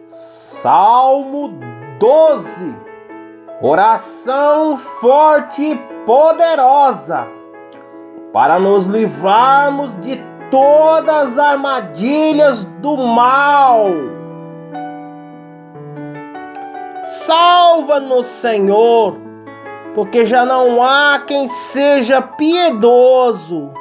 Salmo 12. Oração forte e poderosa para nos livrarmos de todas as armadilhas do mal. Salva-nos, Senhor, porque já não há quem seja piedoso.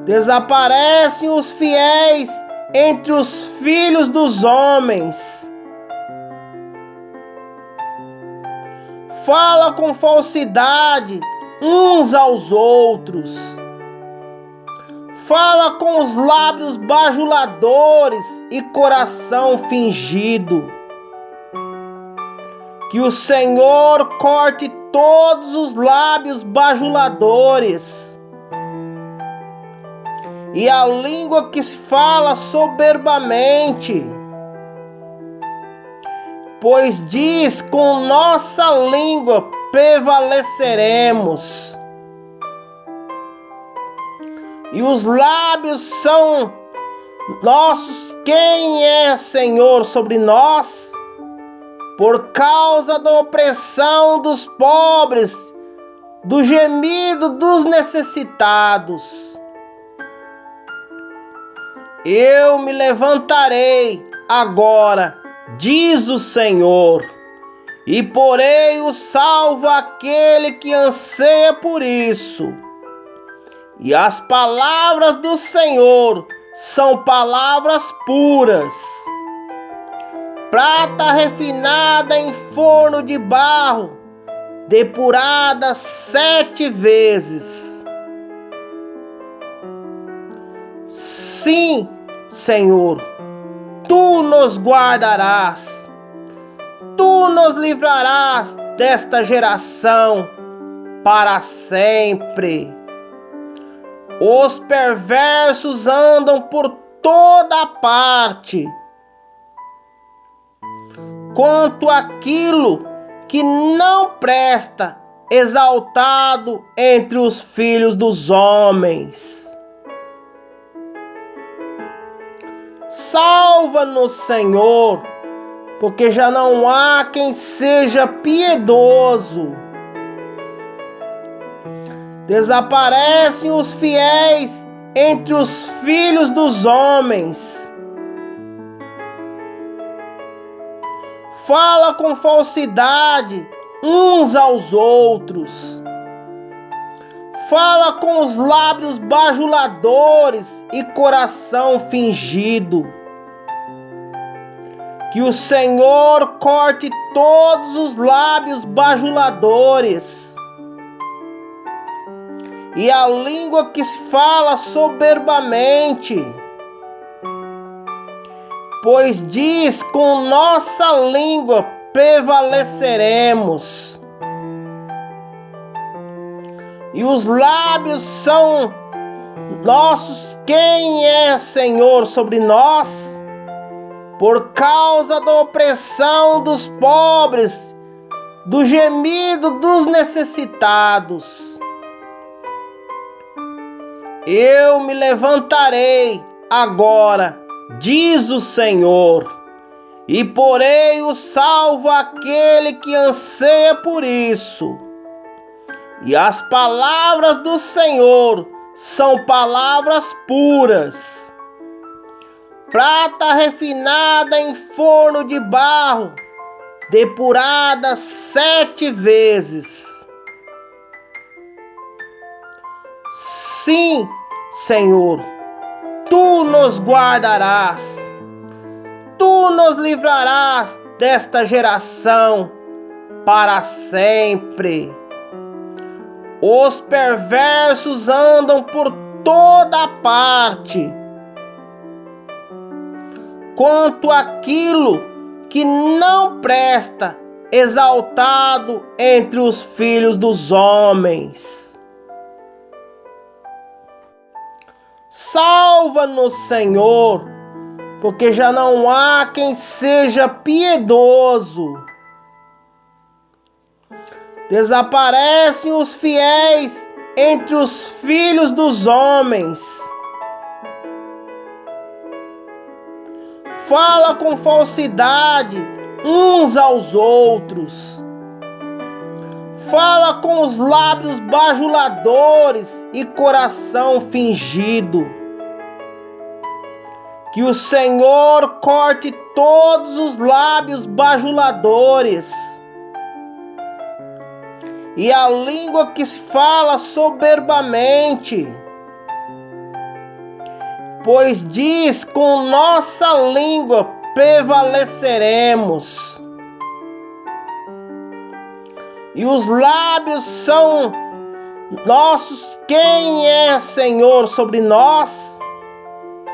Desaparecem os fiéis entre os filhos dos homens. Fala com falsidade uns aos outros. Fala com os lábios bajuladores e coração fingido. Que o Senhor corte todos os lábios bajuladores e a língua que fala soberbamente. Pois diz: com nossa língua prevaleceremos. E os lábios são nossos. Quem é Senhor sobre nós? Por causa da opressão dos pobres, do gemido dos necessitados. Eu me levantarei agora, diz o Senhor, e porei o salvo àquele que anseia por isso. E as palavras do Senhor são palavras puras, prata refinada em forno de barro, depurada 7 vezes. Sim, Senhor, Tu nos guardarás, Tu nos livrarás desta geração para sempre. Os perversos andam por toda parte. Quanto àquilo que não presta, exaltado entre os filhos dos homens. Salva-nos, Senhor, porque já não há quem seja piedoso. Desaparecem os fiéis entre os filhos dos homens. Fala com falsidade uns aos outros. Fala com os lábios bajuladores e coração fingido. Que o Senhor corte todos os lábios bajuladores e a língua que fala soberbamente. Pois diz: com nossa língua prevaleceremos. E os lábios são nossos. Quem é Senhor sobre nós? Por causa da opressão dos pobres, do gemido dos necessitados. Eu me levantarei agora, diz o Senhor, e porei o salvo àquele que anseia por isso. E as palavras do Senhor são palavras puras, prata refinada em forno de barro, depurada 7 vezes. Sim, Senhor, Tu nos guardarás, Tu nos livrarás desta geração para sempre. Os perversos andam por toda parte. Quanto àquilo que não presta, exaltado entre os filhos dos homens. Salva-nos, Senhor, porque já não há quem seja piedoso. Desaparecem os fiéis entre os filhos dos homens. fala com falsidade uns aos outros, fala com os lábios bajuladores e coração fingido. Que o Senhor corte todos os lábios bajuladores e a língua que se fala soberbamente, pois diz: com nossa língua prevaleceremos. E os lábios são nossos. Quem é Senhor sobre nós?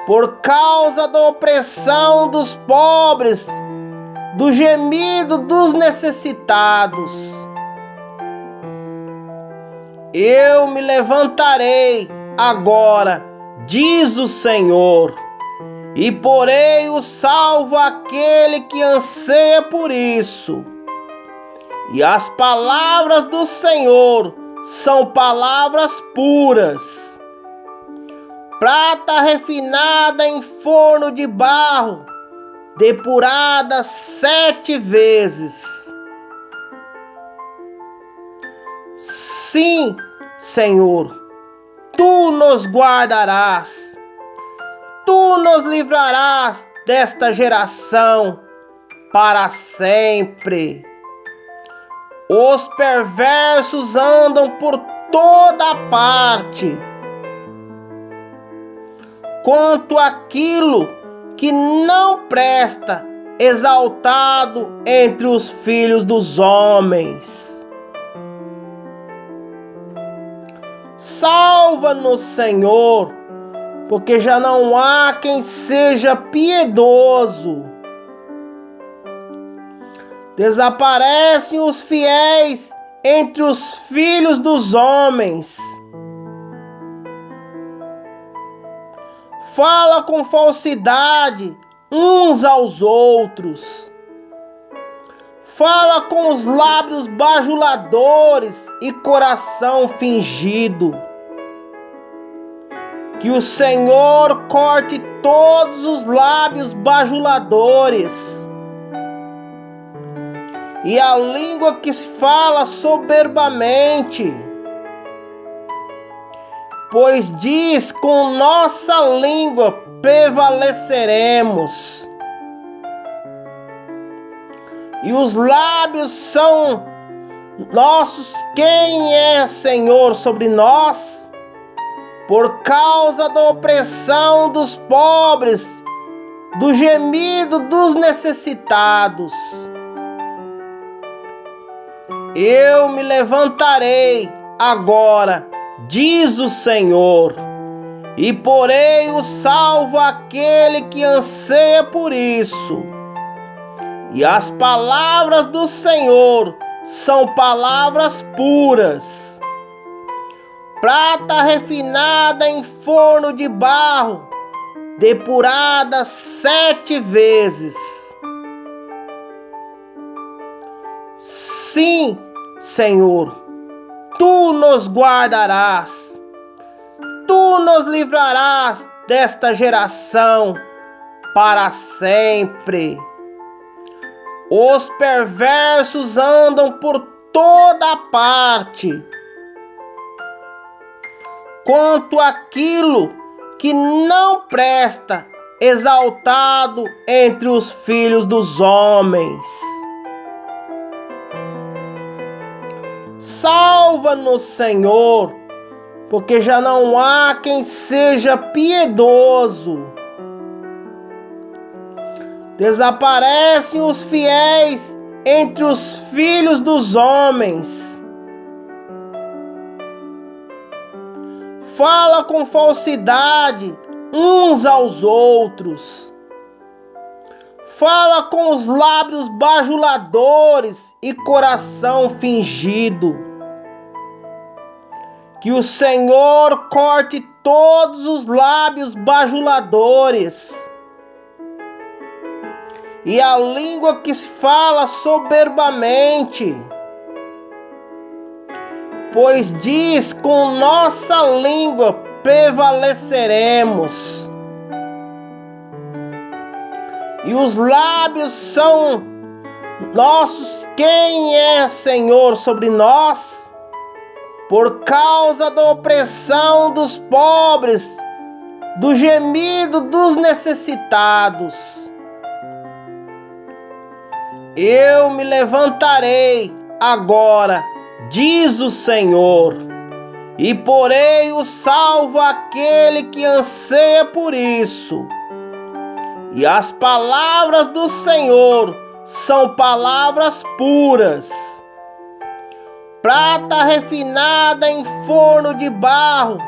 Por causa da opressão dos pobres, do gemido dos necessitados. Eu me levantarei agora, diz o Senhor, e porei o salvo àquele que anseia por isso. E as palavras do Senhor são palavras puras, prata refinada em forno de barro, depurada 7 vezes. Sim, Senhor, Tu nos guardarás, Tu nos livrarás desta geração para sempre. Os perversos andam por toda parte. Quanto àquilo que não presta, exaltado entre os filhos dos homens. Salva-nos, Senhor, porque já não há quem seja piedoso. Desaparecem os fiéis entre os filhos dos homens. Fala com falsidade uns aos outros. Fala com os lábios bajuladores e coração fingido. Que o Senhor corte todos os lábios bajuladores e a língua que se fala soberbamente, pois diz: com nossa língua prevaleceremos. E os lábios são nossos. Quem é Senhor sobre nós? Por causa da opressão dos pobres, do gemido dos necessitados. Eu me levantarei agora, diz o Senhor, e porei o salvo àquele que anseia por isso. E as palavras do Senhor são palavras puras, prata refinada em forno de barro, depurada 7 vezes. Sim, Senhor, Tu nos guardarás, Tu nos livrarás desta geração para sempre. Os perversos andam por toda parte. Quanto àquilo que não presta, exaltado entre os filhos dos homens. Salva-nos, Senhor, porque já não há quem seja piedoso. Desaparecem os fiéis entre os filhos dos homens. Fala com falsidade uns aos outros. Fala com os lábios bajuladores e coração fingido. Que o Senhor corte todos os lábios bajuladores e a língua que se fala soberbamente, pois diz: com nossa língua prevaleceremos. e os lábios são nossos. Quem é Senhor sobre nós? Por causa da opressão dos pobres, do gemido dos necessitados. Eu me levantarei agora, diz o Senhor, e porei o salvo àquele que anseia por isso. E as palavras do Senhor são palavras puras, prata refinada em forno de barro,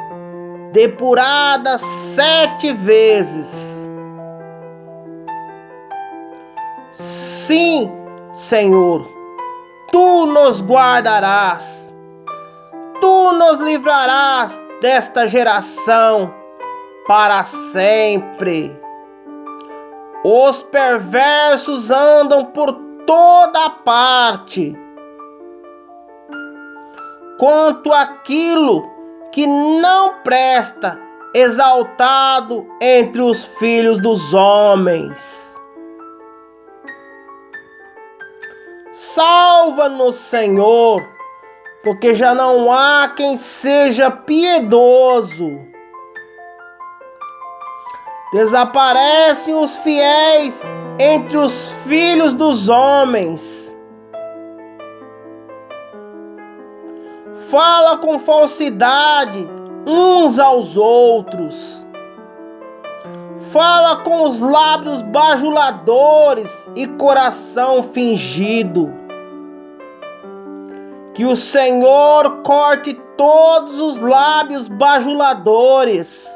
depurada 7 vezes. Sim, Senhor, Tu nos guardarás, Tu nos livrarás desta geração para sempre. Os perversos andam por toda parte. Quanto àquilo que não presta, exaltado entre os filhos dos homens. Salva-nos, Senhor, porque já não há quem seja piedoso. Desaparecem os fiéis entre os filhos dos homens. Fala com falsidade uns aos outros. Fala com os lábios bajuladores e coração fingido. Que o Senhor corte todos os lábios bajuladores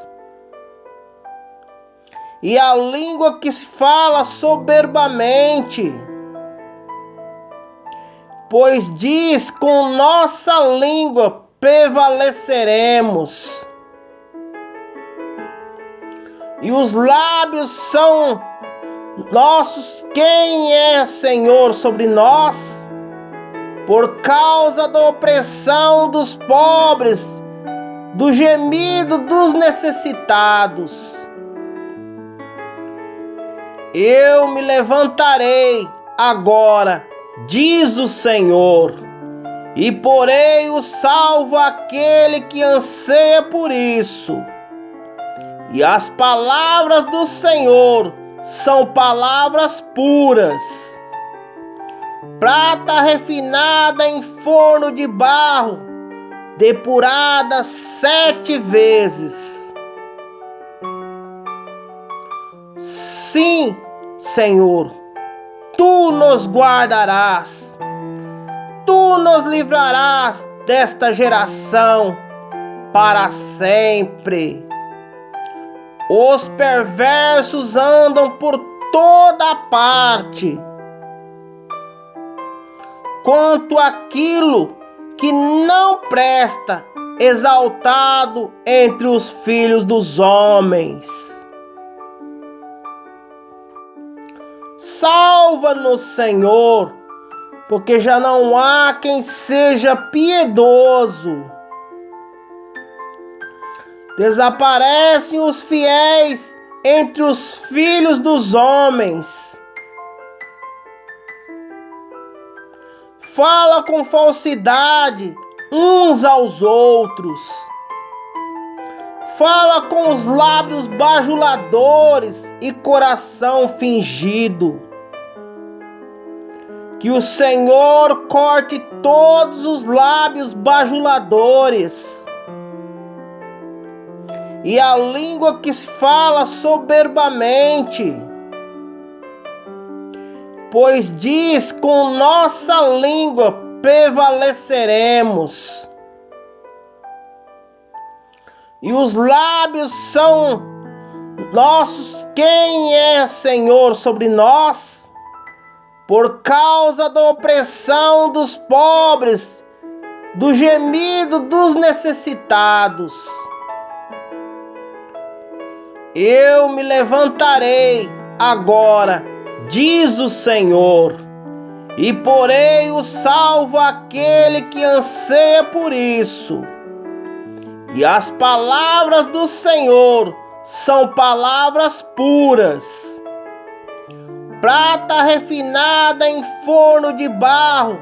e a língua que se fala soberbamente. Pois diz: com nossa língua prevaleceremos. E os lábios são nossos. Quem é Senhor sobre nós? Por causa da opressão dos pobres, do gemido dos necessitados. Eu me levantarei agora, diz o Senhor, e porei o salvo àquele que anseia por isso. E as palavras do Senhor são palavras puras, prata refinada em forno de barro, depurada 7 vezes. Sim, Senhor, Tu nos guardarás, Tu nos livrarás desta geração para sempre. Os perversos andam por toda parte. Quanto àquilo que não presta, exaltado entre os filhos dos homens. Salva-nos, Senhor, porque já não há quem seja piedoso. Desaparecem os fiéis entre os filhos dos homens. Fala com falsidade uns aos outros. Fala com os lábios bajuladores e coração fingido. Que o Senhor corte todos os lábios bajuladores e a língua que se fala soberbamente. Pois diz: com nossa língua prevaleceremos. E os lábios são nossos. Quem é Senhor sobre nós? Por causa da opressão dos pobres, do gemido dos necessitados. Eu me levantarei agora, diz o Senhor, e porei o salvo àquele que anseia por isso. E as palavras do Senhor são palavras puras, prata refinada em forno de barro,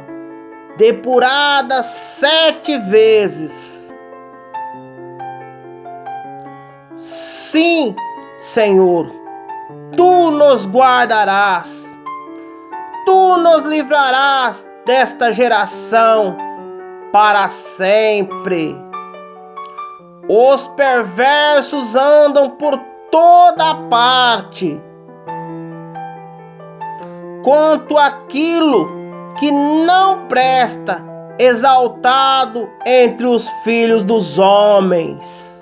depurada 7 vezes. Sim, Senhor, Tu nos guardarás, Tu nos livrarás desta geração para sempre. Os perversos andam por toda parte. Quanto àquilo que não presta, exaltado entre os filhos dos homens.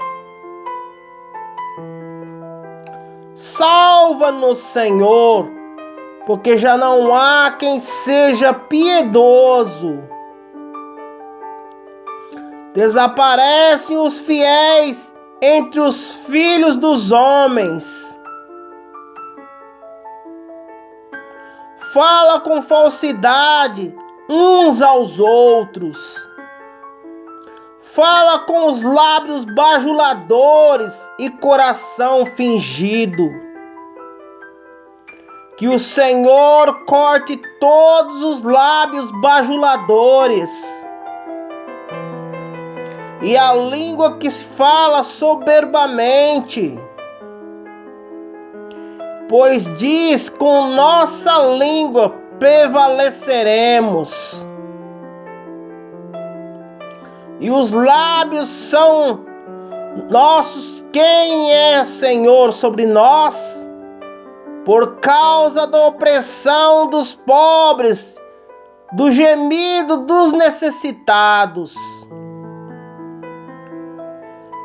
Salva-nos, Senhor, porque já não há quem seja piedoso. Desaparecem os fiéis entre os filhos dos homens. Fala com falsidade uns aos outros. Fala com os lábios bajuladores e coração fingido. Que o Senhor corte todos os lábios bajuladores e a língua que fala soberbamente. Pois diz: com nossa língua prevaleceremos. E os lábios são nossos. Quem é Senhor sobre nós? Por causa da opressão dos pobres, do gemido dos necessitados.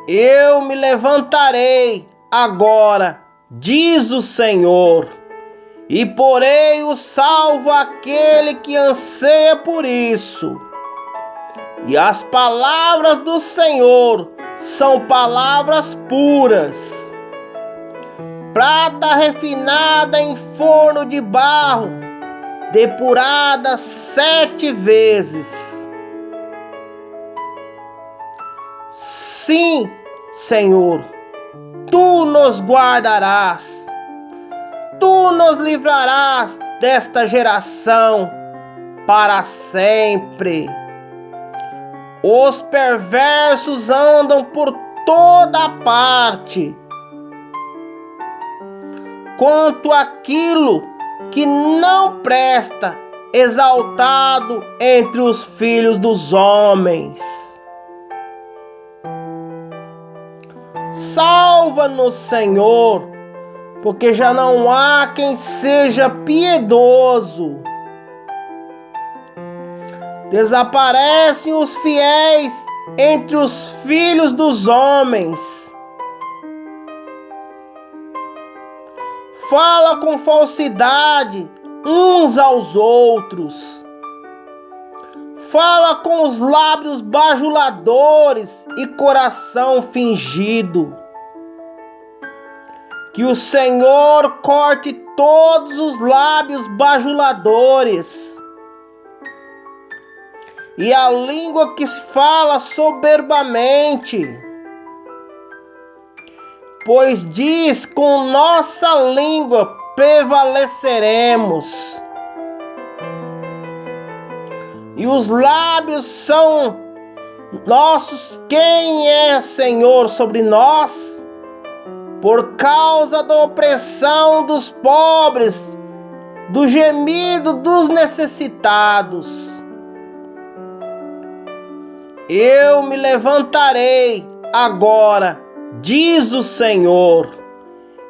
Eu me levantarei agora, diz o Senhor, e porei o salvo àquele que anseia por isso. E as palavras do Senhor são palavras puras, prata refinada em forno de barro, depurada 7 vezes. Sim, Senhor, Tu nos guardarás, Tu nos livrarás desta geração para sempre. Os perversos andam por toda parte. Quanto àquilo que não presta, exaltado entre os filhos dos homens. Salva-nos, Senhor, porque já não há quem seja piedoso. Desaparecem os fiéis entre os filhos dos homens. Fala com falsidade uns aos outros. Fala com os lábios bajuladores e coração fingido. Que o Senhor corte todos os lábios bajuladores e a língua que fala soberbamente. Pois diz: com nossa língua prevaleceremos. E os lábios são nossos. Quem é Senhor sobre nós? Por causa da opressão dos pobres, do gemido dos necessitados. Eu me levantarei agora, diz o Senhor,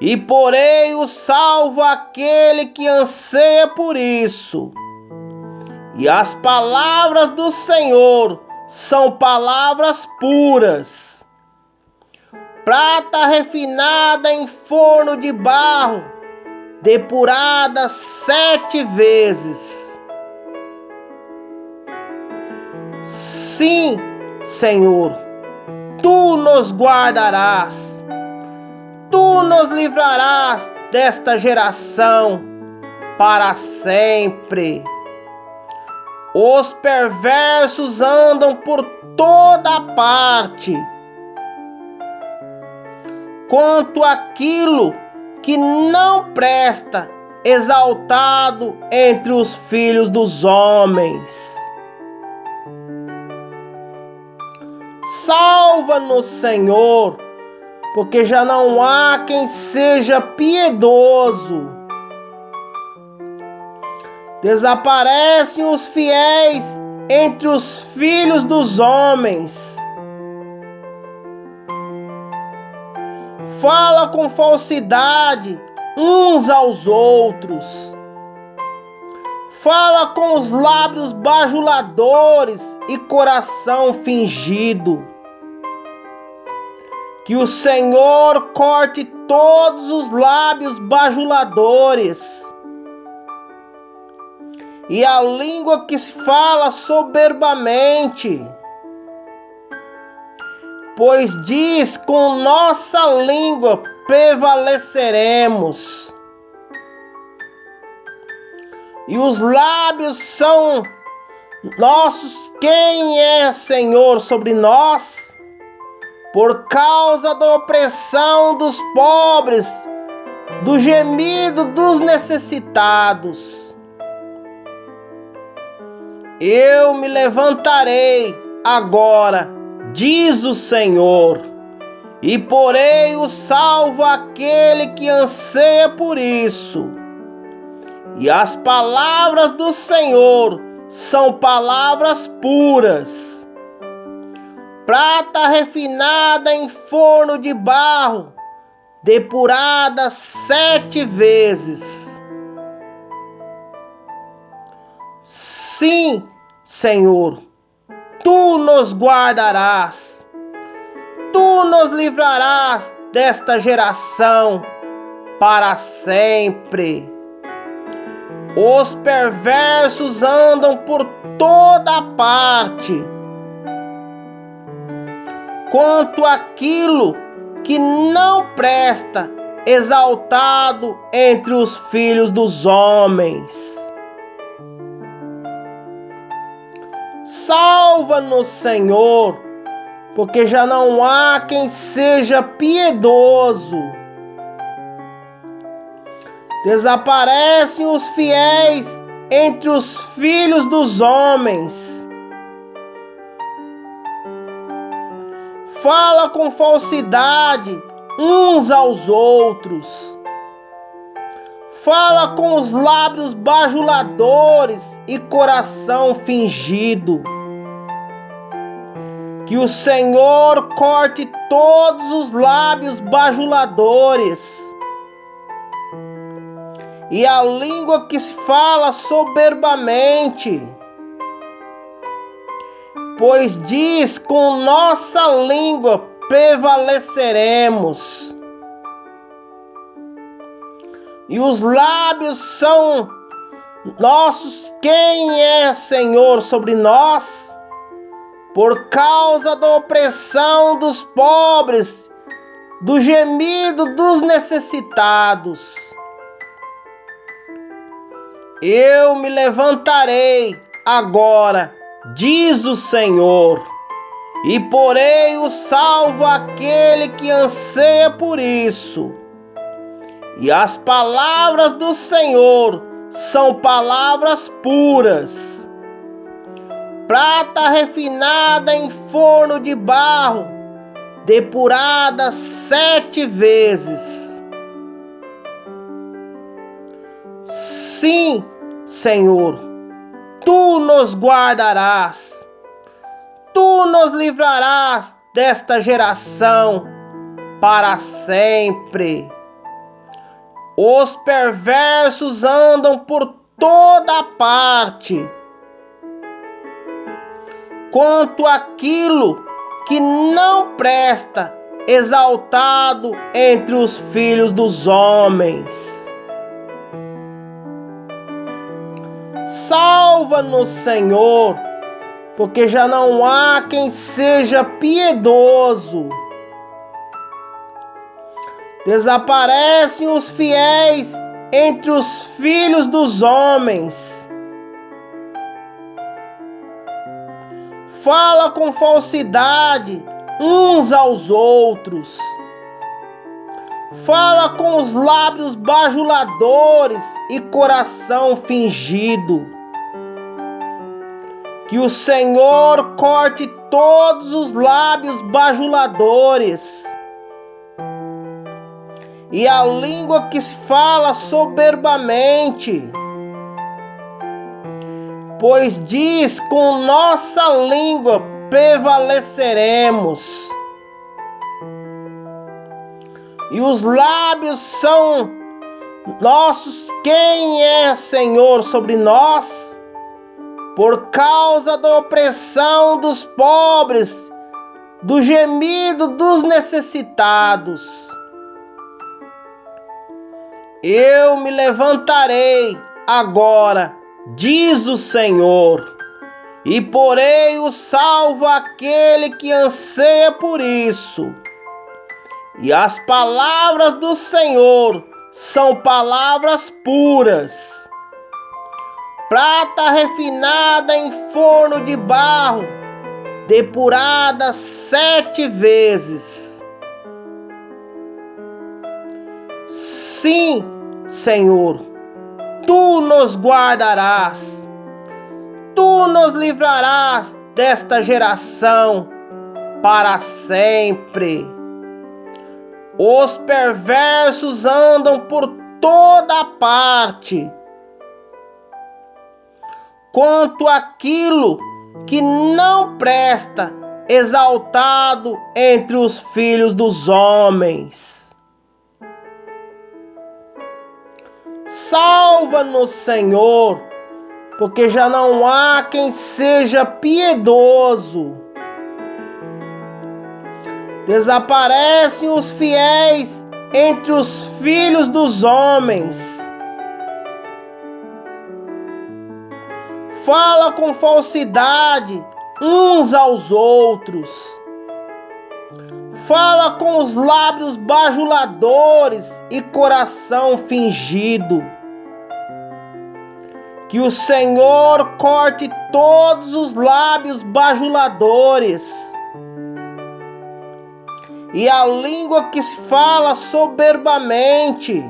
e porei o salvo àquele que anseia por isso. E as palavras do Senhor são palavras puras, prata refinada em forno de barro, depurada 7 vezes. Sim, Senhor, Tu nos guardarás, Tu nos livrarás desta geração para sempre. Os perversos andam por toda parte. Quanto àquilo que não presta, exaltado entre os filhos dos homens. Salva-nos, Senhor, porque já não há quem seja piedoso. Desaparecem os fiéis entre os filhos dos homens. Fala com falsidade uns aos outros. Fala com os lábios bajuladores e coração fingido. Que o Senhor corte todos os lábios bajuladores e a língua que se fala soberbamente. Pois diz, com nossa língua prevaleceremos. E os lábios são nossos. Quem é Senhor sobre nós? Por causa da opressão dos pobres, do gemido dos necessitados. Eu me levantarei agora, diz o Senhor, e porei o salvo àquele que anseia por isso. E as palavras do Senhor são palavras puras, prata refinada em forno de barro, depurada 7 vezes. Sim, Senhor, Tu nos guardarás, Tu nos livrarás desta geração para sempre. Os perversos andam por toda parte. Quanto àquilo que não presta, exaltado entre os filhos dos homens. Salva-nos, Senhor, porque já não há quem seja piedoso. Desaparecem os fiéis entre os filhos dos homens. Fala com falsidade uns aos outros. Fala com os lábios bajuladores e coração fingido. Que o Senhor corte todos os lábios bajuladores e a língua que se fala soberbamente. Pois diz, com nossa língua prevaleceremos. E os lábios são nossos. Quem é Senhor sobre nós? Por causa da opressão dos pobres, do gemido dos necessitados. Eu me levantarei agora, diz o Senhor, e porei o salvo àquele que anseia por isso. E as palavras do Senhor são palavras puras, prata refinada em forno de barro, depurada 7 vezes. Sim, Senhor, Tu nos guardarás, Tu nos livrarás desta geração para sempre. Os perversos andam por toda parte. Quanto àquilo que não presta, exaltado entre os filhos dos homens. Salva-nos, Senhor, porque já não há quem seja piedoso. Desaparecem os fiéis entre os filhos dos homens. Fala com falsidade uns aos outros. Fala com os lábios bajuladores e coração fingido. Que o Senhor corte todos os lábios bajuladores e a língua que se fala soberbamente. Pois diz: com nossa língua prevaleceremos. E os lábios são nossos. Quem é Senhor sobre nós? Por causa da opressão dos pobres, do gemido dos necessitados. Eu me levantarei agora, diz o Senhor, e porei o salvo àquele que anseia por isso. E as palavras do Senhor são palavras puras, prata refinada em forno de barro, depurada 7 vezes. Sim, Senhor, Tu nos guardarás, Tu nos livrarás desta geração para sempre. Os perversos andam por toda parte. Quanto àquilo que não presta, exaltado entre os filhos dos homens. Salva-nos, Senhor, porque já não há quem seja piedoso. Desaparecem os fiéis entre os filhos dos homens. Fala com falsidade uns aos outros. Fala com os lábios bajuladores e coração fingido. Que o Senhor corte todos os lábios bajuladores e a língua que se fala soberbamente.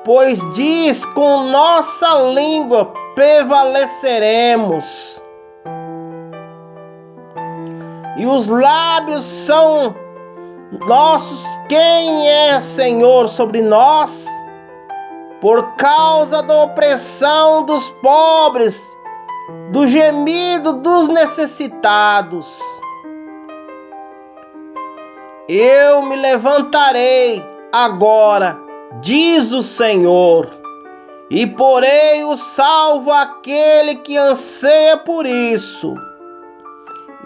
Pois diz: com nossa língua prevaleceremos. E os lábios são nossos. Quem é Senhor sobre nós? Por causa da opressão dos pobres, do gemido dos necessitados. Eu me levantarei agora, diz o Senhor, e porei o salvo àquele que anseia por isso.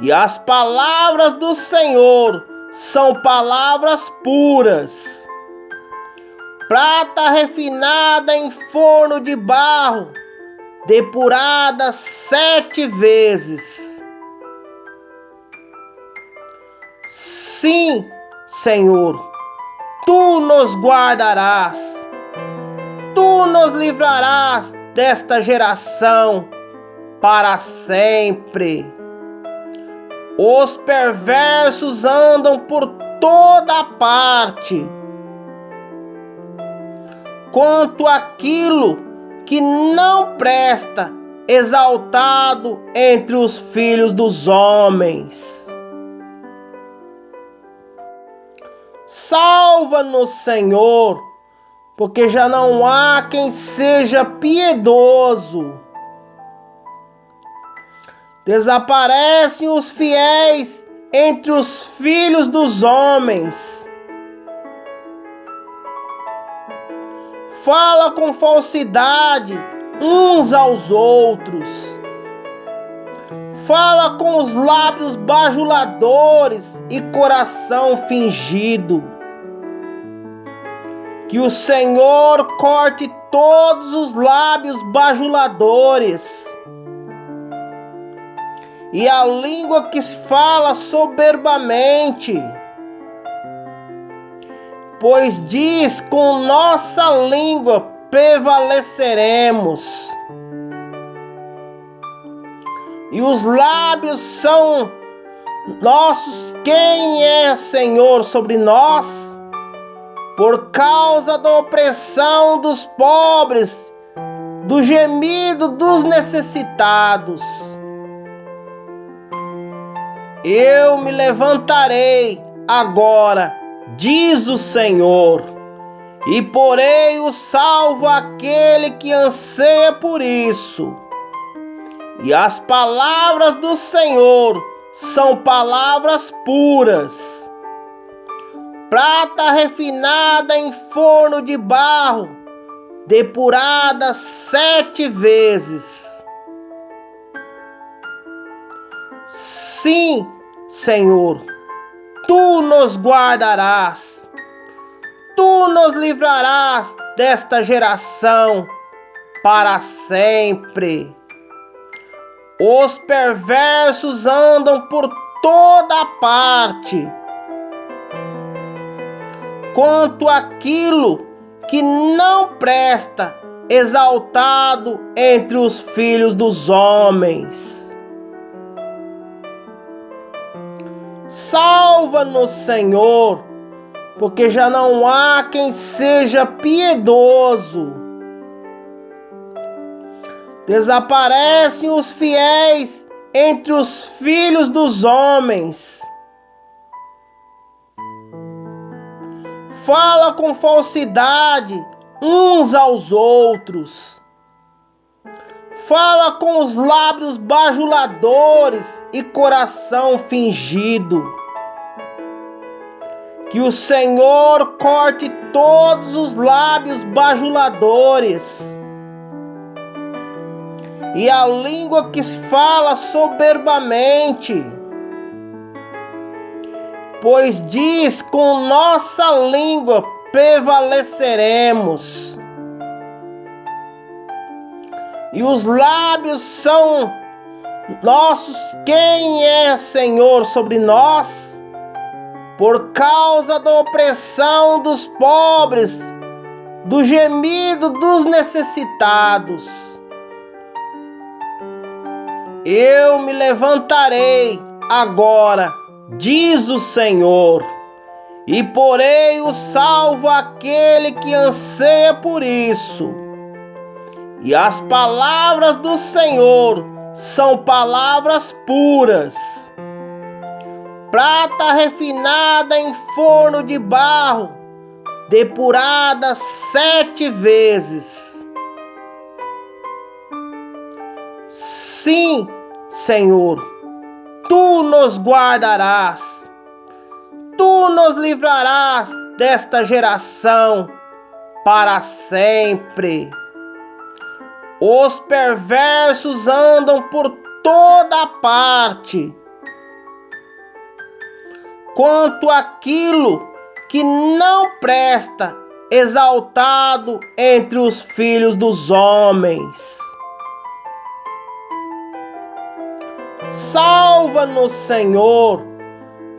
E as palavras do Senhor são palavras puras, prata refinada em forno de barro, depurada 7 vezes. Sim, Senhor, Tu nos guardarás, Tu nos livrarás desta geração para sempre. Os perversos andam por toda parte. Quanto àquilo que não presta, exaltado entre os filhos dos homens. Salva-nos, Senhor, porque já não há quem seja piedoso. Desaparecem os fiéis entre os filhos dos homens. Fala com falsidade uns aos outros. Fala com os lábios bajuladores e coração fingido. Que o Senhor corte todos os lábios bajuladores e a língua que se fala soberbamente. Pois diz: com nossa língua prevaleceremos. E os lábios são quem é Senhor sobre nós, por causa da opressão dos pobres, do gemido dos necessitados. Eu me levantarei agora, diz o Senhor, e porei o salvo àquele que anseia por isso. E as palavras do Senhor são palavras puras, prata refinada em forno de barro, depurada 7 vezes. Sim, Senhor, Tu nos guardarás, Tu nos livrarás desta geração para sempre. Os perversos andam por toda parte. Quanto àquilo que não presta, exaltado entre os filhos dos homens. Salva-nos, Senhor, porque já não há quem seja piedoso. Desaparecem os fiéis entre os filhos dos homens. Fala com falsidade uns aos outros. Fala com os lábios bajuladores e coração fingido. Que o Senhor corte todos os lábios bajuladores e a língua que fala soberbamente. Pois diz: com nossa língua prevaleceremos. E os lábios são nossos. Quem é Senhor sobre nós? Por causa da opressão dos pobres, do gemido dos necessitados. Eu me levantarei agora, diz o Senhor, e porei o salvo àquele que anseia por isso. E as palavras do Senhor são palavras puras, prata refinada em forno de barro, depurada 7 vezes. Sim, Senhor, Tu nos guardarás, Tu nos livrarás desta geração para sempre. Os perversos andam por toda parte. Quanto àquilo que não presta, exaltado entre os filhos dos homens. Salva-nos, Senhor,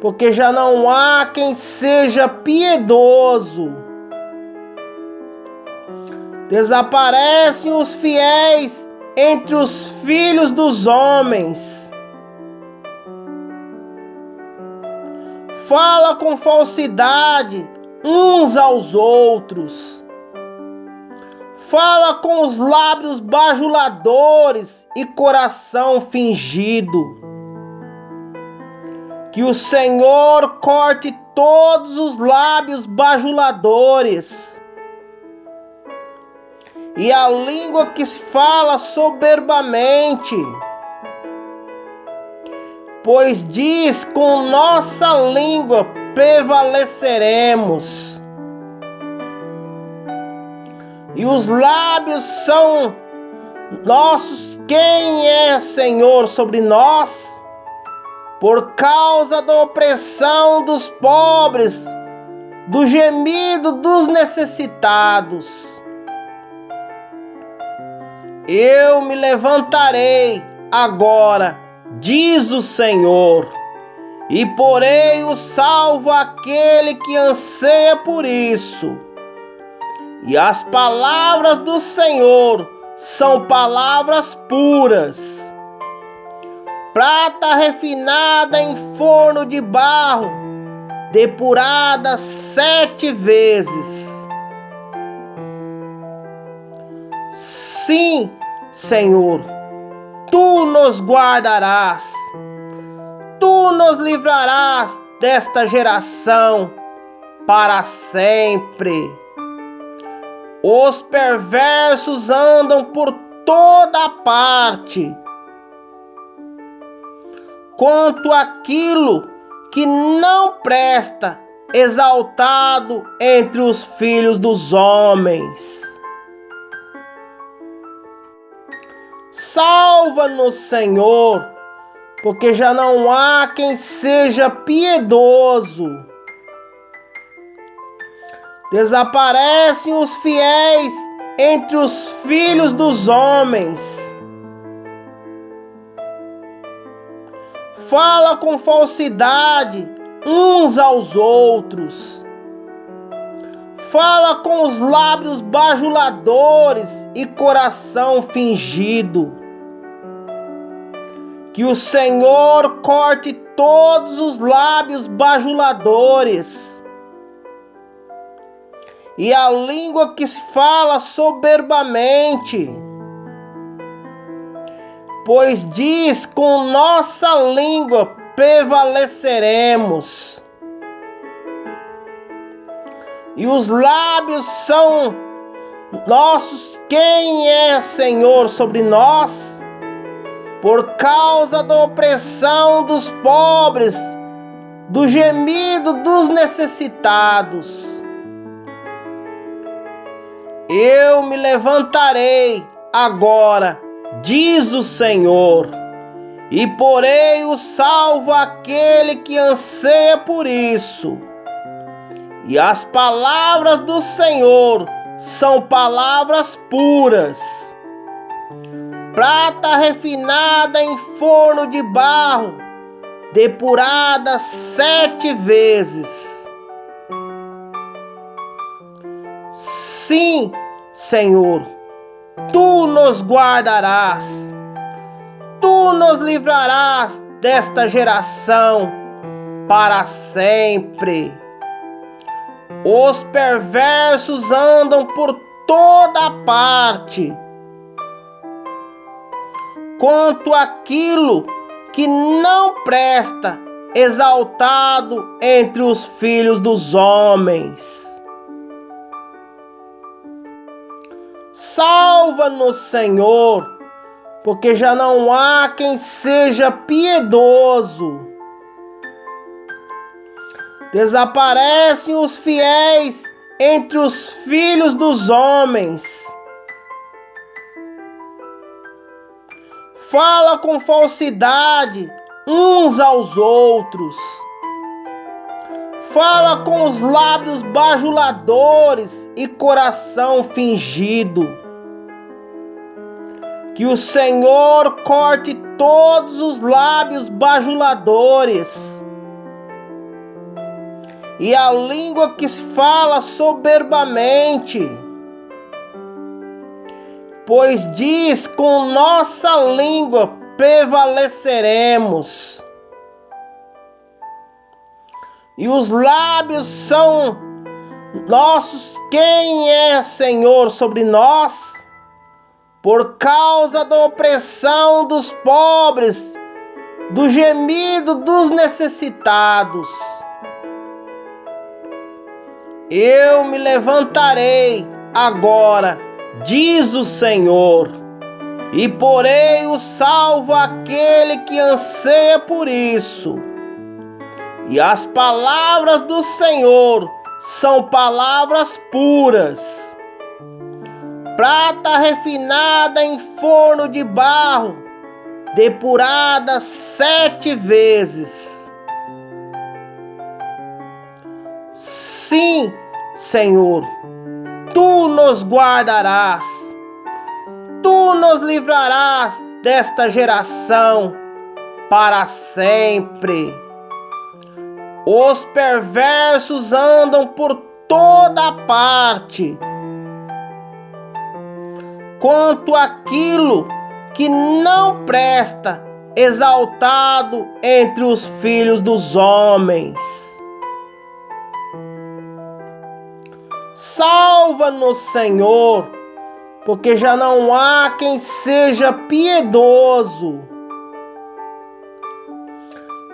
porque já não há quem seja piedoso. Desaparecem os fiéis entre os filhos dos homens. Fala com falsidade uns aos outros. Fala com os lábios bajuladores e coração fingido. Que o Senhor corte todos os lábios bajuladores e a língua que fala soberbamente. Pois diz: com nossa língua prevaleceremos. E os lábios são nossos. Quem é Senhor sobre nós? Por causa da opressão dos pobres, do gemido dos necessitados. Eu me levantarei agora, diz o Senhor, e porei o salvo àquele que anseia por isso. E as palavras do Senhor são palavras puras, prata refinada em forno de barro, depurada 7 vezes. Sim, Senhor, Tu nos guardarás, Tu nos livrarás desta geração para sempre. Os perversos andam por toda parte. Quanto aquilo que não presta, exaltado entre os filhos dos homens. Salva-nos, Senhor, porque já não há quem seja piedoso. Desaparecem os fiéis entre os filhos dos homens. Fala com falsidade uns aos outros. Fala com os lábios bajuladores e coração fingido. Que o Senhor corte todos os lábios bajuladores e a língua que se fala soberbamente. Pois diz, com nossa língua prevaleceremos. E os lábios são nossos. Quem é Senhor sobre nós? Por causa da opressão dos pobres, do gemido dos necessitados. Eu me levantarei agora, diz o Senhor, e porei o salvo àquele que anseia por isso. E as palavras do Senhor são palavras puras, prata refinada em forno de barro, depurada 7 vezes. Sim, Senhor, Tu nos guardarás, Tu nos livrarás desta geração para sempre. Os perversos andam por toda parte. Quanto aquilo que não presta, exaltado entre os filhos dos homens. Salva-nos, Senhor, porque já não há quem seja piedoso. Desaparecem os fiéis entre os filhos dos homens. Fala com falsidade uns aos outros. Fala com os lábios bajuladores e coração fingido. Que o Senhor corte todos os lábios bajuladores e a língua que se fala soberbamente. Pois diz, com nossa língua prevaleceremos. E os lábios são nossos. Quem é Senhor sobre nós? Por causa da opressão dos pobres, do gemido dos necessitados. Eu me levantarei agora, diz o Senhor, e porei o salvo àquele que anseia por isso. E as palavras do Senhor são palavras puras, prata refinada em forno de barro, depurada 7 vezes. Sim, Senhor, Tu nos guardarás, Tu nos livrarás desta geração para sempre. Os perversos andam por toda parte. Quanto aquilo que não presta, exaltado entre os filhos dos homens. Salva-nos, Senhor, porque já não há quem seja piedoso.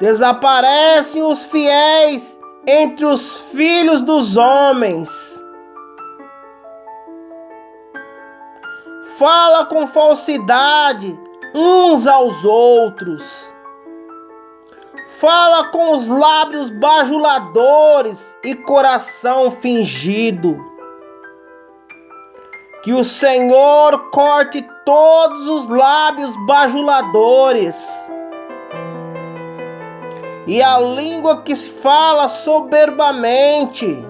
Desaparecem os fiéis entre os filhos dos homens. Fala com falsidade uns aos outros. Fala com os lábios bajuladores e coração fingido. Que o Senhor corte todos os lábios bajuladores e a língua que se fala soberbamente.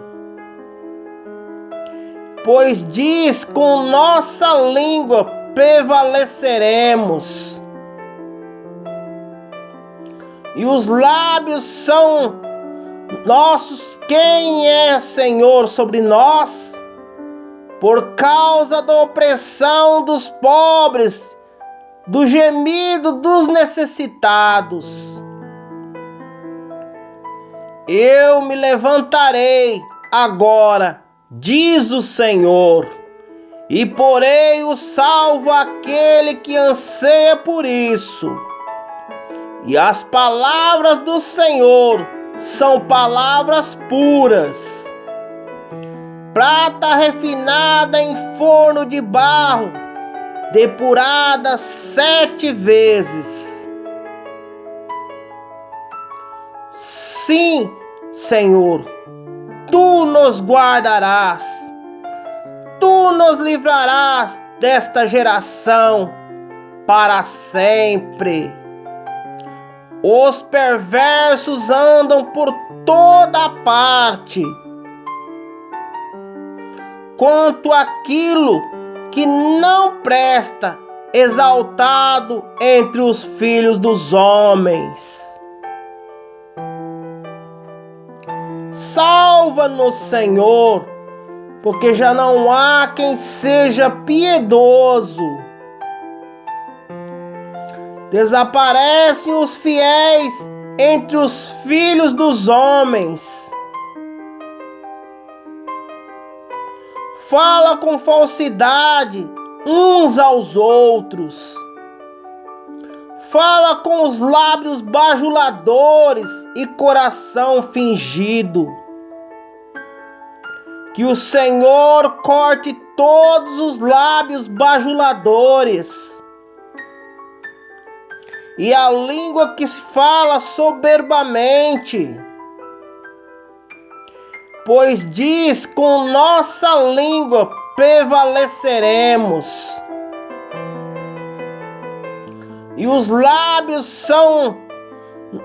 Pois diz, com nossa língua prevaleceremos. E os lábios são nossos. Quem é Senhor sobre nós? Por causa da opressão dos pobres, do gemido dos necessitados. Eu me levantarei agora, diz o Senhor, e porei o salvo àquele que anseia por isso. E as palavras do Senhor são palavras puras, prata refinada em forno de barro, depurada 7 vezes. Sim, Senhor, Tu nos guardarás, Tu nos livrarás desta geração para sempre. Os perversos andam por toda parte. Quanto àquilo que não presta, exaltado entre os filhos dos homens. Salva-nos, Senhor, porque já não há quem seja piedoso. Desaparecem os fiéis entre os filhos dos homens. Fala com falsidade uns aos outros. Fala com os lábios bajuladores e coração fingido. Que o Senhor corte todos os lábios bajuladores e a língua que se fala soberbamente. Pois diz, com nossa língua prevaleceremos. E os lábios são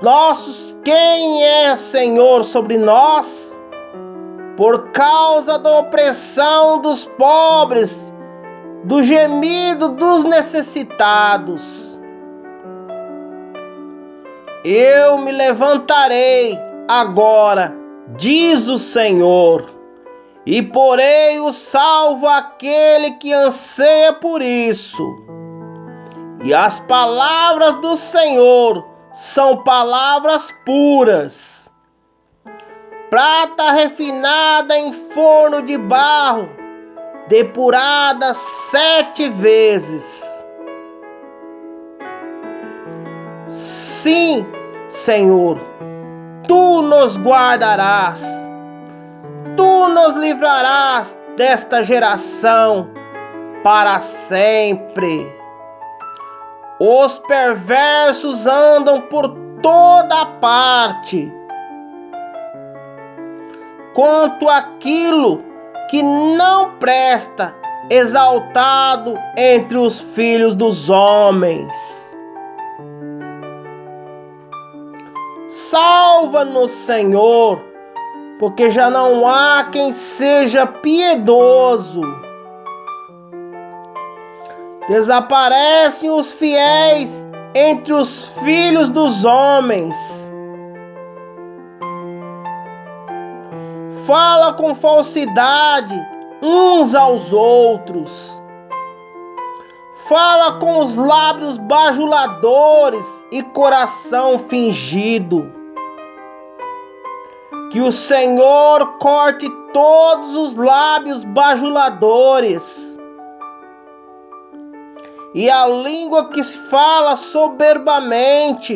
nossos. Quem é Senhor sobre nós? Por causa da opressão dos pobres, do gemido dos necessitados. Eu me levantarei agora, diz o Senhor, e porei o salvo àquele que anseia por isso. E as palavras do Senhor são palavras puras, prata refinada em forno de barro, depurada 7 vezes. Sim, Senhor, Tu nos guardarás, Tu nos livrarás desta geração para sempre. Os perversos andam por toda parte. Quanto àquilo que não presta, exaltado entre os filhos dos homens. Salva-nos, Senhor, porque já não há quem seja piedoso. Desaparecem os fiéis entre os filhos dos homens. Fala com falsidade uns aos outros. Fala com os lábios bajuladores e coração fingido. Que o Senhor corte todos os lábios bajuladores e a língua que se fala soberbamente.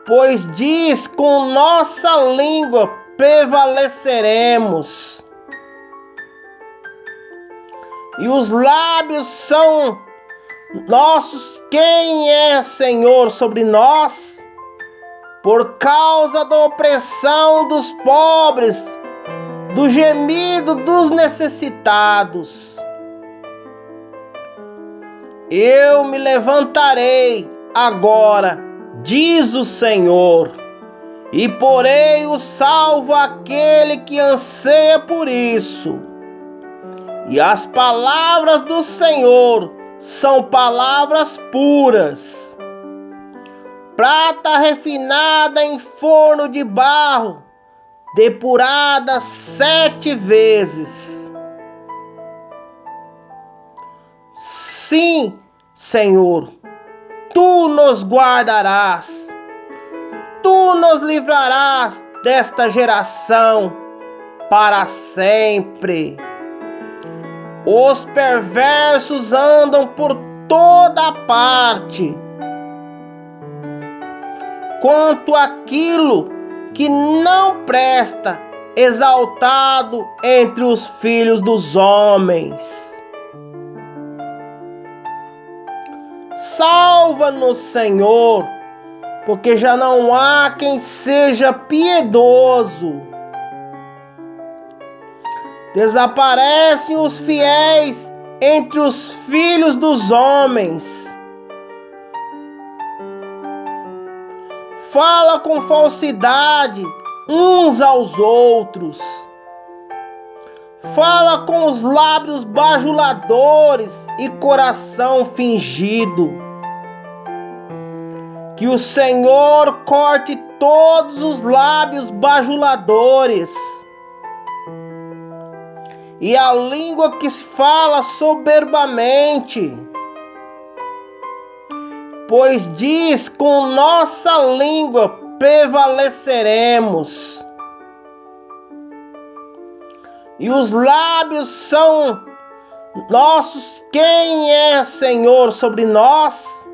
Pois diz: com nossa língua prevaleceremos. E os lábios são nossos. Quem é Senhor sobre nós? Por causa da opressão dos pobres, do gemido dos necessitados. Eu me levantarei agora, diz o Senhor, e porei o salvo àquele que anseia por isso. E as palavras do Senhor são palavras puras, prata refinada em forno de barro, depurada 7 vezes. Sim, Senhor, Tu nos guardarás, Tu nos livrarás desta geração para sempre. Os perversos andam por toda parte, quanto aquilo que não presta, exaltado entre os filhos dos homens. Salva-nos, Senhor, porque já não há quem seja piedoso. Desaparecem os fiéis entre os filhos dos homens. Fala com falsidade uns aos outros. Fala com os lábios bajuladores e coração fingido. Que o Senhor corte todos os lábios bajuladores e a língua que se fala soberbamente. Pois diz: com nossa língua prevaleceremos. E os lábios são nossos. Quem é Senhor sobre nós?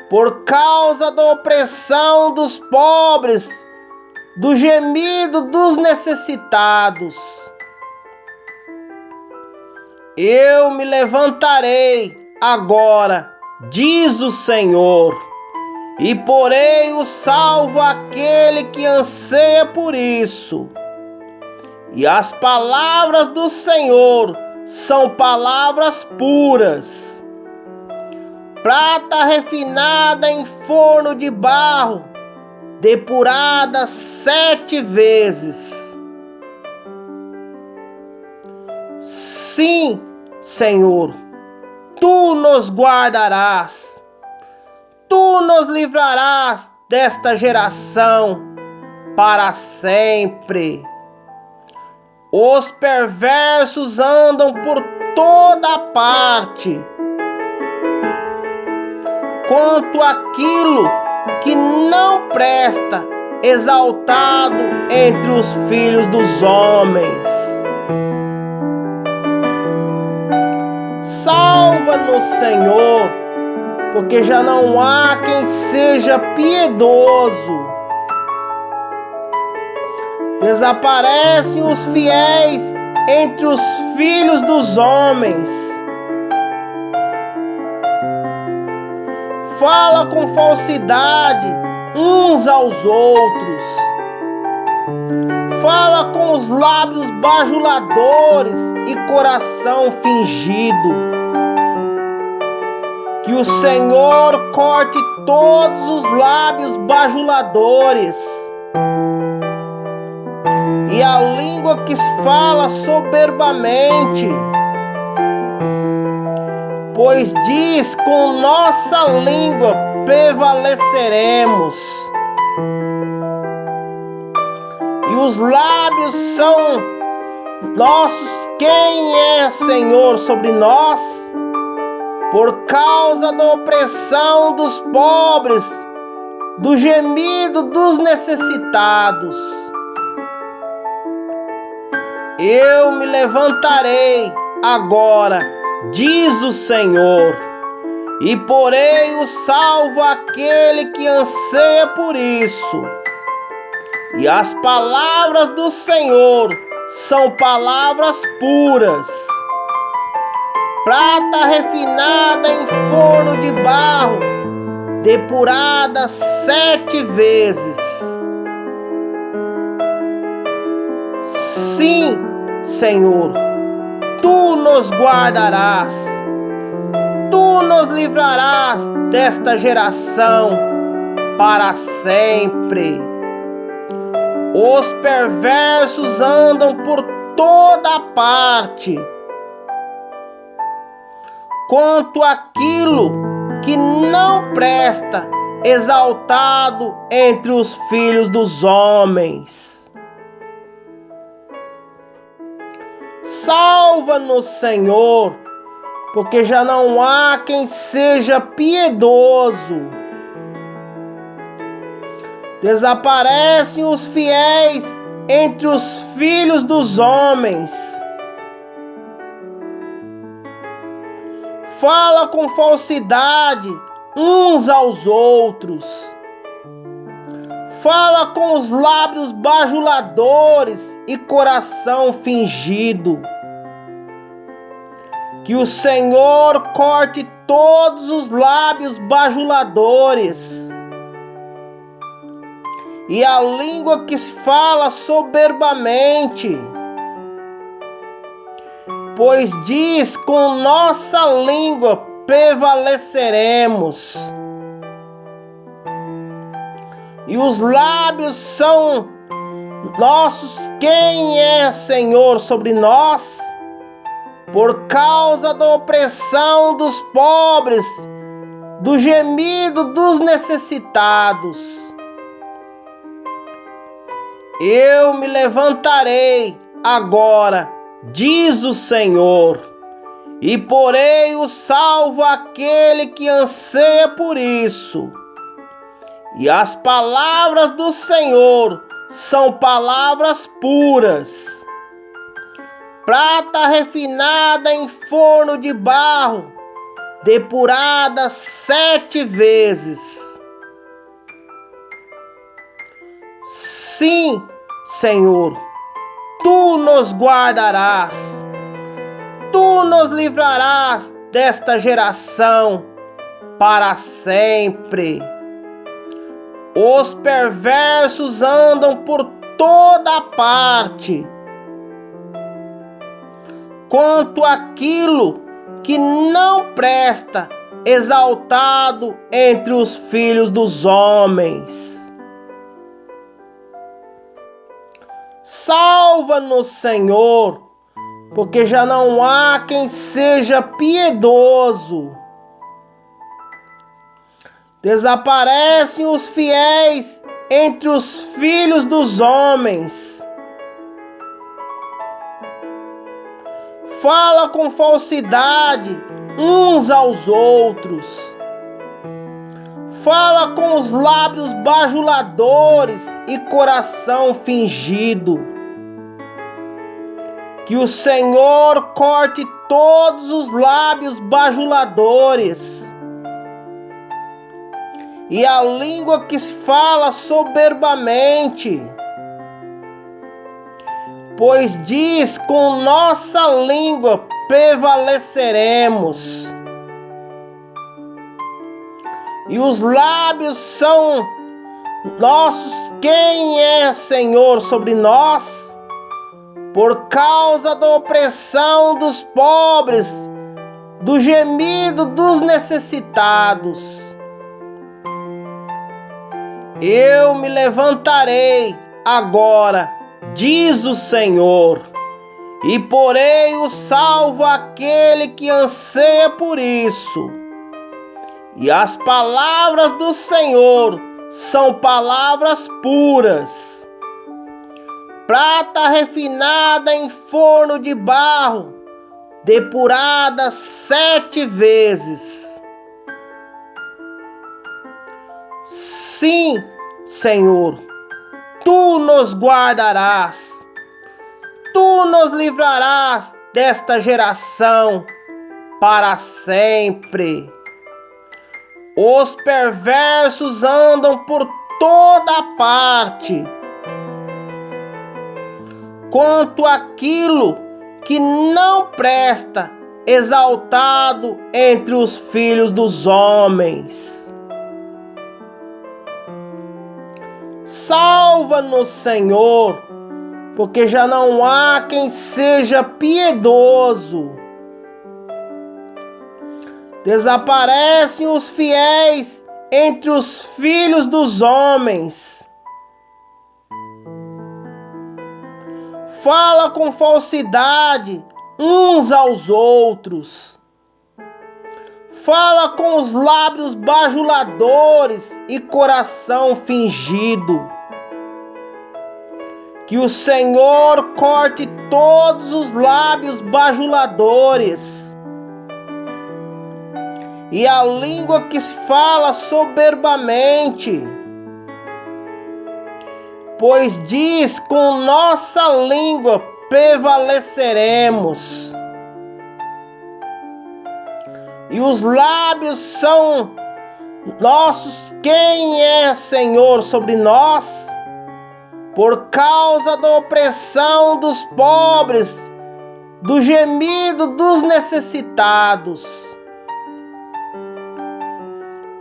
Por causa da opressão dos pobres, do gemido dos necessitados. Eu me levantarei agora, diz o Senhor, e porei o salvo àquele que anseia por isso. E as palavras do Senhor são palavras puras, prata refinada em forno de barro, depurada 7 vezes. Sim, Senhor, Tu nos guardarás, Tu nos livrarás desta geração para sempre. Os perversos andam por toda parte, quanto aquilo que não presta, exaltado entre os filhos dos homens. Salva-nos, Senhor, porque já não há quem seja piedoso. Desaparecem os fiéis entre os filhos dos homens. Fala com falsidade uns aos outros. Fala com os lábios bajuladores e coração fingido. Que o Senhor corte todos os lábios bajuladores e a língua que fala soberbamente. Pois diz: com nossa língua prevaleceremos. E os lábios são nossos. Quem Senhor, sobre nós, por causa da opressão dos pobres, do gemido dos necessitados. Eu me levantarei agora, diz o Senhor, e porei o salvo àquele que anseia por isso. E as palavras do Senhor são palavras puras, prata refinada em forno de barro, depurada 7 vezes. Sim, Senhor, Tu nos guardarás, Tu nos livrarás desta geração para sempre. Os perversos andam por toda parte. Quanto àquilo que não presta, exaltado entre os filhos dos homens. Salva-nos, Senhor, porque já não há quem seja piedoso. Desaparecem os fiéis entre os filhos dos homens. Fala com falsidade uns aos outros. Fala com os lábios bajuladores e coração fingido. Que o Senhor corte todos os lábios bajuladores e a língua que fala soberbamente. Pois diz, com nossa língua prevaleceremos. E os lábios são nossos. Quem é Senhor sobre nós? Por causa da opressão dos pobres, do gemido dos necessitados. Eu me levantarei agora, diz o Senhor, e porei o salvo àquele que anseia por isso. E as palavras do Senhor são palavras puras, prata refinada em forno de barro, depurada 7 vezes. Sim, Senhor, Tu nos guardarás, Tu nos livrarás desta geração para sempre. Os perversos andam por toda parte. Quanto àquilo que não presta, exaltado entre os filhos dos homens. Salva-nos, Senhor, porque já não há quem seja piedoso. Desaparecem os fiéis entre os filhos dos homens. Fala com falsidade uns aos outros. Fala com os lábios bajuladores e coração fingido. Que o Senhor corte todos os lábios bajuladores e a língua que fala soberbamente. Pois diz, com nossa língua prevaleceremos. E os lábios são nossos. Quem é Senhor sobre nós? Por causa da opressão dos pobres, do gemido dos necessitados. Eu me levantarei agora, diz o Senhor, e porei o salvo àquele que anseia por isso. E as palavras do Senhor são palavras puras, prata refinada em forno de barro, depuradas 7 vezes. Sim, Senhor, Tu nos guardarás, Tu nos livrarás desta geração para sempre. Os perversos andam por toda parte. Quanto àquilo que não presta, exaltado entre os filhos dos homens. Salva-nos, Senhor, porque já não há quem seja piedoso. Desaparecem os fiéis entre os filhos dos homens. Fala com falsidade uns aos outros. Fala com os lábios bajuladores e coração fingido. Que o Senhor corte todos os lábios bajuladores e a língua que se fala soberbamente. Pois diz, com nossa língua prevaleceremos. E os lábios são nossos. Quem é Senhor sobre nós? Por causa da opressão dos pobres, do gemido dos necessitados.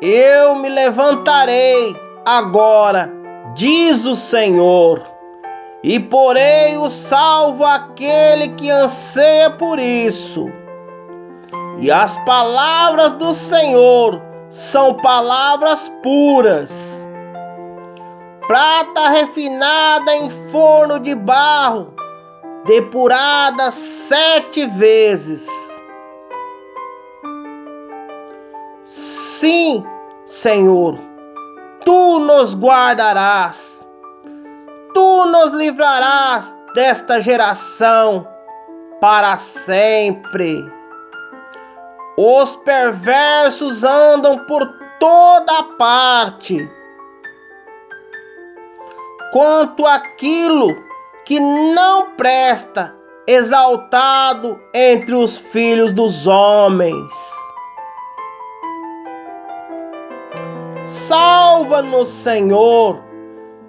Eu me levantarei agora, diz o Senhor, e porei o salvo àquele que anseia por isso. E as palavras do Senhor são palavras puras, prata refinada em forno de barro, depurada 7 vezes. Sim, Senhor, Tu nos guardarás, Tu nos livrarás desta geração para sempre. Os perversos andam por toda parte. Quanto àquilo que não presta, exaltado entre os filhos dos homens. Salva-nos, Senhor,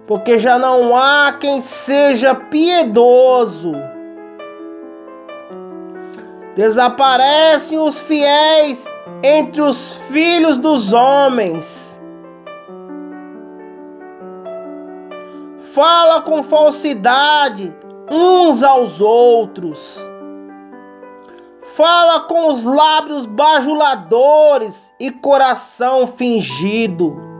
porque já não há quem seja piedoso. Desaparecem os fiéis entre os filhos dos homens. Fala com falsidade uns aos outros. Fala com os lábios bajuladores e coração fingido.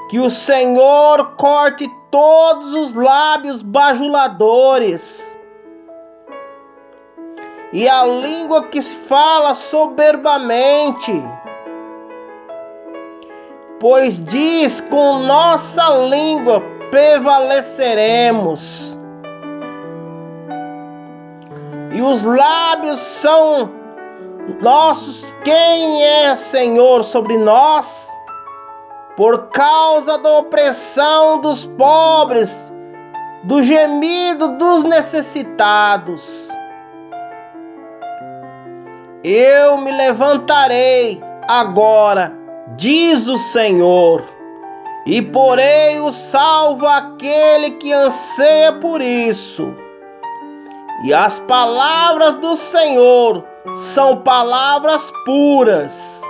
Que o Senhor corte todos os lábios bajuladores e a língua que se fala soberbamente. Pois diz, com nossa língua prevaleceremos. E os lábios são nossos. Quem é Senhor sobre nós? Por causa da opressão dos pobres, do gemido dos necessitados. Eu me levantarei agora, diz o Senhor, e porei o salvo àquele que anseia por isso. E as palavras do Senhor são palavras puras,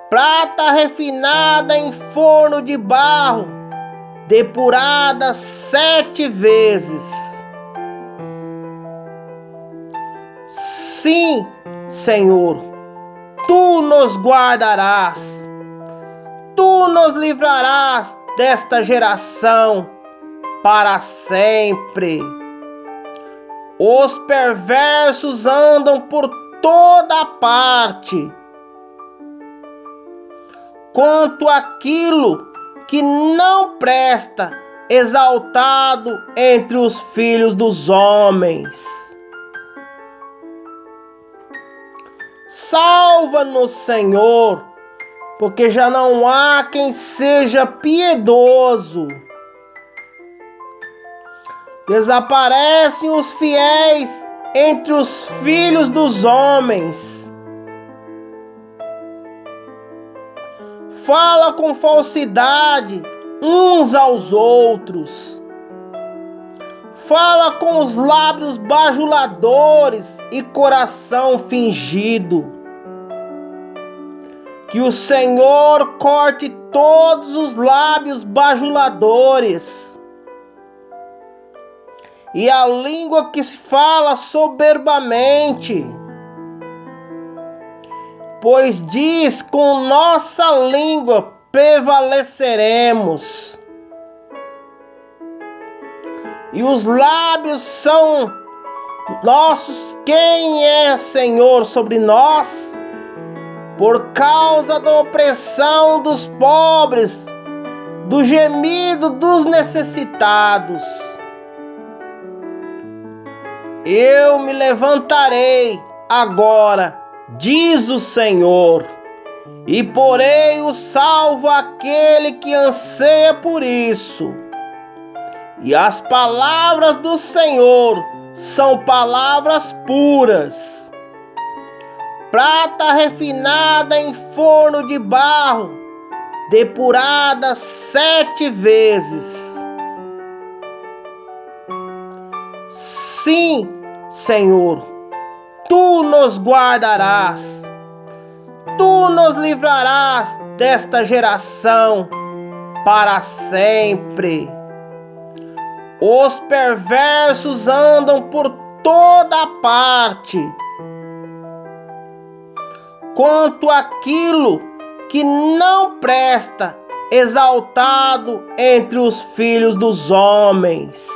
prata refinada em forno de barro, depurada 7 vezes. Sim, Senhor, Tu nos guardarás, Tu nos livrarás desta geração para sempre. Os perversos andam por toda parte. Quanto àquilo que não presta, exaltado entre os filhos dos homens. Salva-nos, Senhor, porque já não há quem seja piedoso. Desaparecem os fiéis entre os filhos dos homens. Fala com falsidade uns aos outros. Fala com os lábios bajuladores e coração fingido. Que o Senhor corte todos os lábios bajuladores e a língua que se fala soberbamente. Pois diz: com nossa língua prevaleceremos. E os lábios são nossos. Quem é Senhor sobre nós? Por causa da opressão dos pobres, do gemido dos necessitados. Eu me levantarei agora, diz o Senhor, e porei o salvo àquele que anseia por isso. E as palavras do Senhor são palavras puras, prata refinada em forno de barro, depurada 7 vezes. Sim, Senhor, Tu nos guardarás, Tu nos livrarás desta geração para sempre. Os perversos andam por toda parte. Quanto àquilo que não presta, exaltado entre os filhos dos homens.